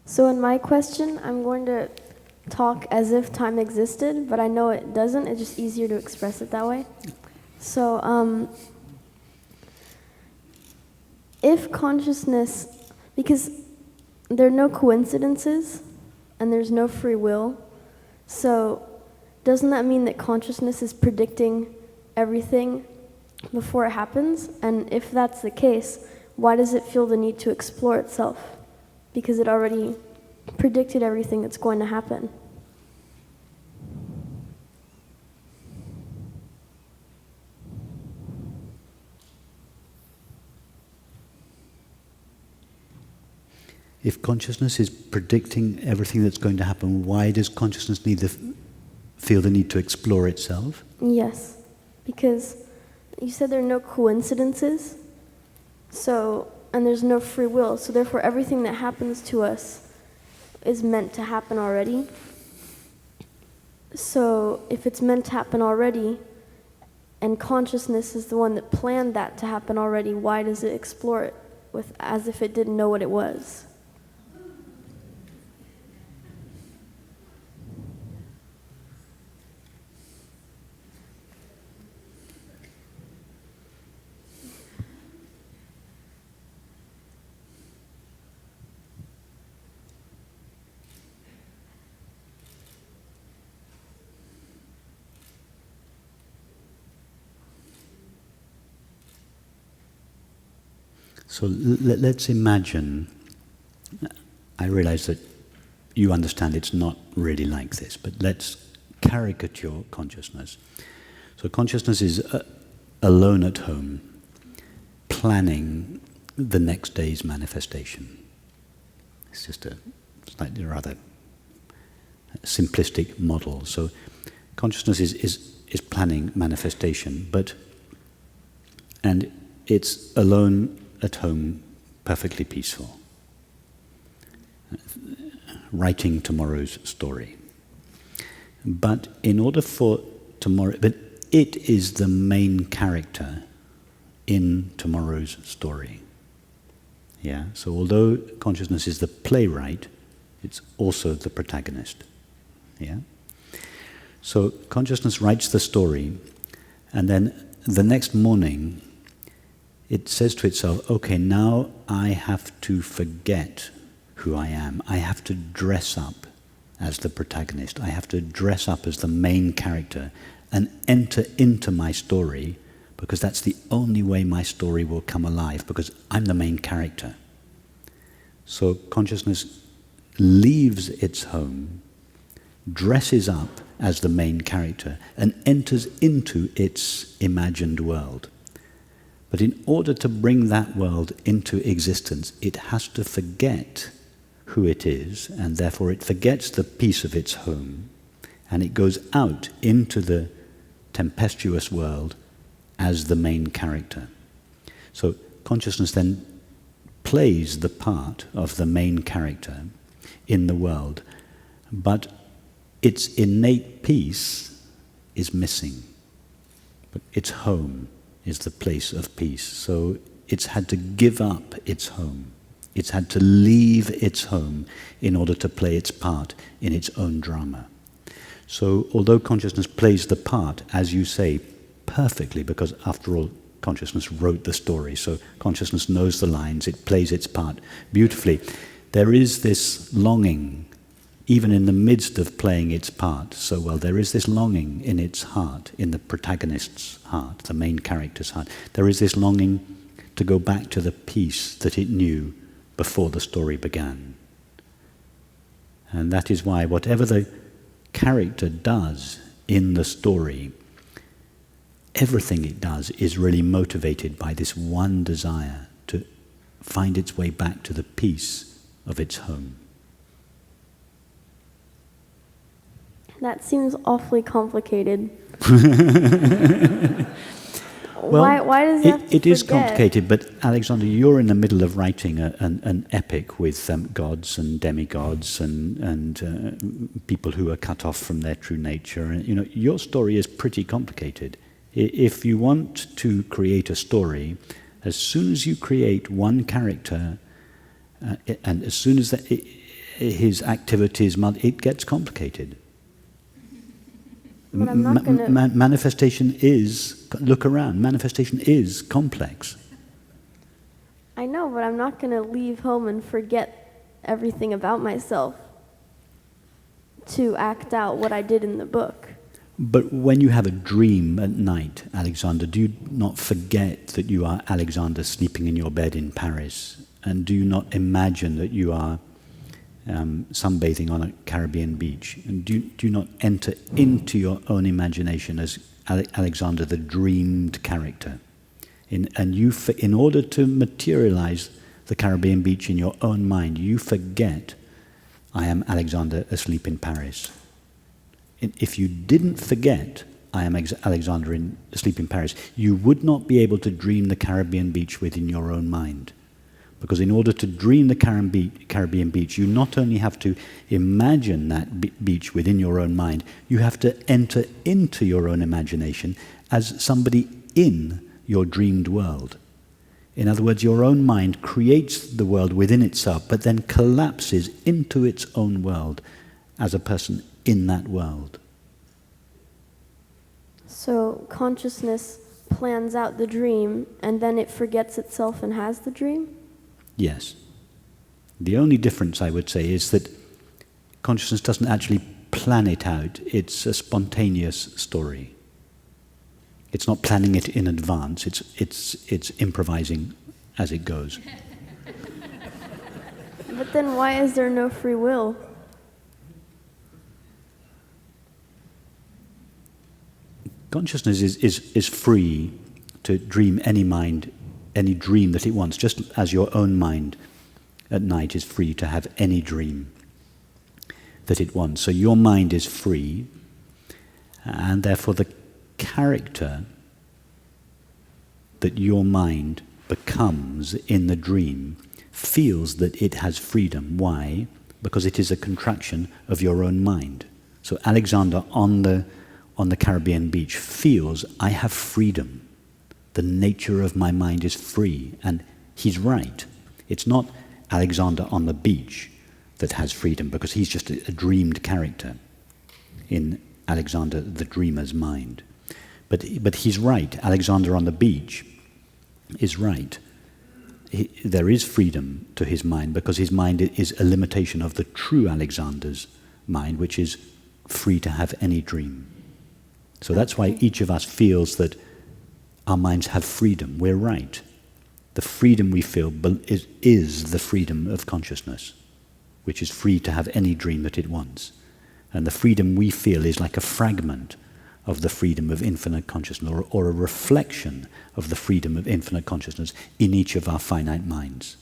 So in my question, I'm going to talk as if time existed, but I know it doesn't. It's just easier to express it that way. So if consciousness, because there are no coincidences and there's no free will, so doesn't that mean that consciousness is predicting everything before it happens? And if that's the case, why does it feel the need to explore itself? Because it already predicted everything that's going to happen. If consciousness is predicting everything that's going to happen, why does consciousness feel the need to explore itself? Yes, because you said there are no coincidences, and there's no free will, so therefore everything that happens to us is meant to happen already. So if it's meant to happen already, and consciousness is the one that planned that to happen already, why does it explore it as if it didn't know what it was? So let's imagine, I realize that you understand it's not really like this, but let's caricature consciousness. So consciousness is alone at home, planning the next day's manifestation. It's just a slightly rather simplistic model. So consciousness is planning manifestation, and it's alone at home, perfectly peaceful, writing tomorrow's story. But in order for tomorrow, but it is the main character in tomorrow's story. Yeah. So although consciousness is the playwright, it's also the protagonist. Yeah. So consciousness writes the story, and then the next morning, it says to itself, okay, now I have to forget who I am. I have to dress up as the protagonist. I have to dress up as the main character and enter into my story, because that's the only way my story will come alive, because I'm the main character. So consciousness leaves its home, dresses up as the main character, and enters into its imagined world. But in order to bring that world into existence, it has to forget who it is, and therefore it forgets the peace of its home, and it goes out into the tempestuous world as the main character. So consciousness then plays the part of the main character in the world, but its innate peace is missing. But its home is the place of peace. So it's had to give up its home. It's had to leave its home in order to play its part in its own drama. So although consciousness plays the part, as you say, perfectly, because after all, consciousness wrote the story, so consciousness knows the lines, it plays its part beautifully, there is this longing, even in the midst of playing its part so well, there is this longing in its heart, in the protagonist's heart, the main character's heart. There is this longing to go back to the peace that it knew before the story began. And that is why whatever the character does in the story, everything it does is really motivated by this one desire to find its way back to the peace of its home. That seems awfully complicated. Well, why does it have to it is forget? complicated, but Alexander, you're in the middle of writing an epic with gods and demigods and people who are cut off from their true nature. And, you know, your story is pretty complicated. If you want to create a story, as soon as you create one character, and as soon as his activities, it gets complicated. But I'm not gonna... Manifestation is, look around, manifestation is complex. I know, but I'm not going to leave home and forget everything about myself to act out what I did in the book. But when you have a dream at night, Alexander, do you not forget that you are Alexander sleeping in your bed in Paris? And do you not imagine that you are sunbathing on a Caribbean beach? And do you not enter into your own imagination as Alexander, the dreamed character? In order to materialize the Caribbean beach in your own mind, you forget, I am Alexander asleep in Paris. If you didn't forget, I am Alexander asleep in Paris, you would not be able to dream the Caribbean beach within your own mind. Because in order to dream the Caribbean beach, you not only have to imagine that beach within your own mind, you have to enter into your own imagination as somebody in your dreamed world. In other words, your own mind creates the world within itself, but then collapses into its own world as a person in that world. So consciousness plans out the dream, and then it forgets itself and has the dream? Yes. The only difference, I would say, is that consciousness doesn't actually plan it out. It's a spontaneous story. It's not planning it in advance. It's improvising as it goes. But then why is there no free will? Consciousness is free to dream any dream that it wants, just as your own mind at night is free to have any dream that it wants. So your mind is free, and therefore the character that your mind becomes in the dream feels that it has freedom. Why? Because it is a contraction of your own mind. So Alexander on the Caribbean beach feels, I have freedom. The nature of my mind is free. And he's right. It's not Alexander on the beach that has freedom, because he's just a dreamed character in Alexander the dreamer's mind. But he's right. Alexander on the beach is right. There is freedom to his mind, because his mind is a limitation of the true Alexander's mind, which is free to have any dream. So that's why each of us feels that our minds have freedom. We're right. The freedom we feel is the freedom of consciousness, which is free to have any dream that it wants. And the freedom we feel is like a fragment of the freedom of infinite consciousness, or a reflection of the freedom of infinite consciousness in each of our finite minds.